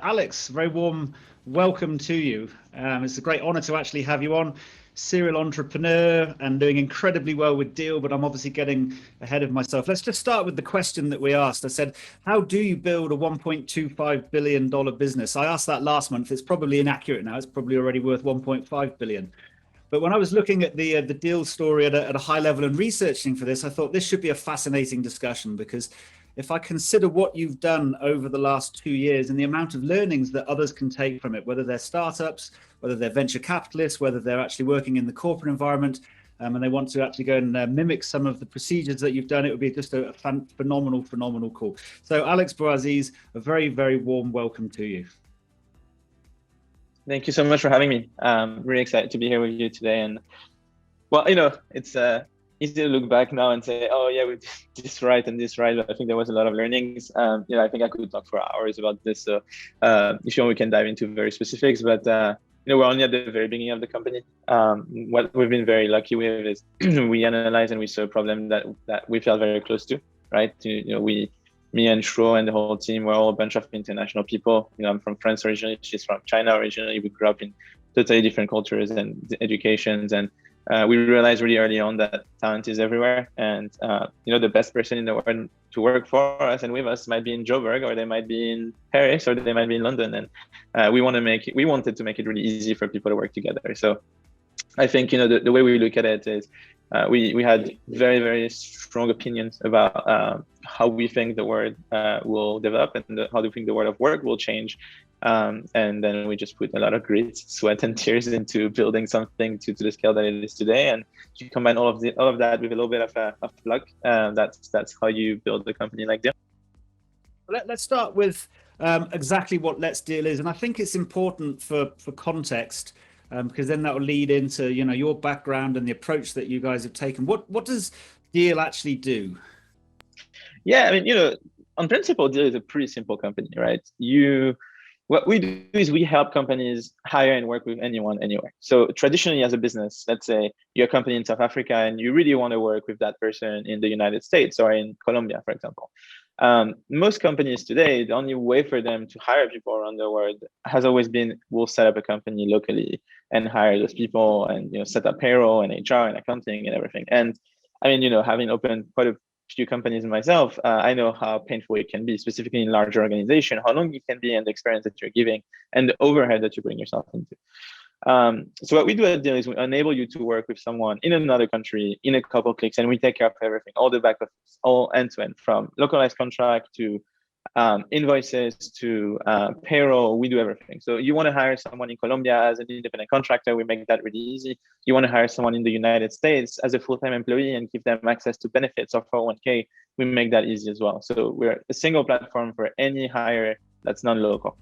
Alex, very warm welcome to you. It's a great honor to actually have you on. Serial entrepreneur and doing incredibly well with Deal, but I'm obviously getting ahead of myself. Let's just start with the question that we asked. I said, how do you build a $1.25 billion business? I asked that last month. It's probably inaccurate now. It's probably already worth 1.5 billion. But when I was looking at the Deal story at a high level and researching for this, I thought this should be a fascinating discussion, because if I consider what you've done over the last 2 years and the amount of learnings that others can take from it, whether they're startups, whether they're venture capitalists, whether they're actually working in the corporate environment, and they want to actually go and mimic some of the procedures that you've done, it would be just a phenomenal call. So Alex Bouaziz, a very, very warm welcome to you. Thank you so much for having me. I'm really excited to be here with you today. And well, it's easy to look back now and say, oh yeah, we did this right and this right. But I think there was a lot of learnings. I think I could talk for hours about this. So if you want, we can dive into very specifics. But we're only at the very beginning of the company. What we've been very lucky with is we analyzed and we saw a problem that we felt very close to, right? Me and Shro and the whole team were all a bunch of international people. I'm from France originally, she's from China originally. We grew up in totally different cultures and educations. And we realized really early on that talent is everywhere. And, the best person in the world to work for us and with us might be in Joburg, or they might be in Paris, or they might be in London. And we wanted to make it really easy for people to work together. So I think, the way we look at it is we had very, very strong opinions about how we think the world will develop and how do we think the world of work will change. And then we just put a lot of grit, sweat, and tears into building something to the scale that it is today. And you combine all of that with a little bit of luck. That's how you build a company like Deal. Let's start with exactly what Let's Deal is. And I think it's important for context, because then that will lead into your background and the approach that you guys have taken. What does Deal actually do? Yeah, on principle, Deal is a pretty simple company, right? What we do is we help companies hire and work with anyone, anywhere. So traditionally, as a business, let's say you're a company in South Africa and you really want to work with that person in the United States or in Colombia, for example. Most companies today, the only way for them to hire people around the world has always been, we'll set up a company locally and hire those people and set up payroll and HR and accounting and everything. And having opened quite a few companies myself, I know how painful it can be, specifically in larger organization, how long it can be and the experience that you're giving and the overhead that you bring yourself into. So what we do at Deal is we enable you to work with someone in another country in a couple of clicks, and we take care of everything, all the back office, all end to end, from localized contract to invoices to payroll. We do everything. So you want to hire someone in Colombia as an independent contractor, we make that really easy. You want to hire someone in the United States as a full-time employee and give them access to benefits or 401k, we make that easy as well. So we're a single platform for any hire that's non-local.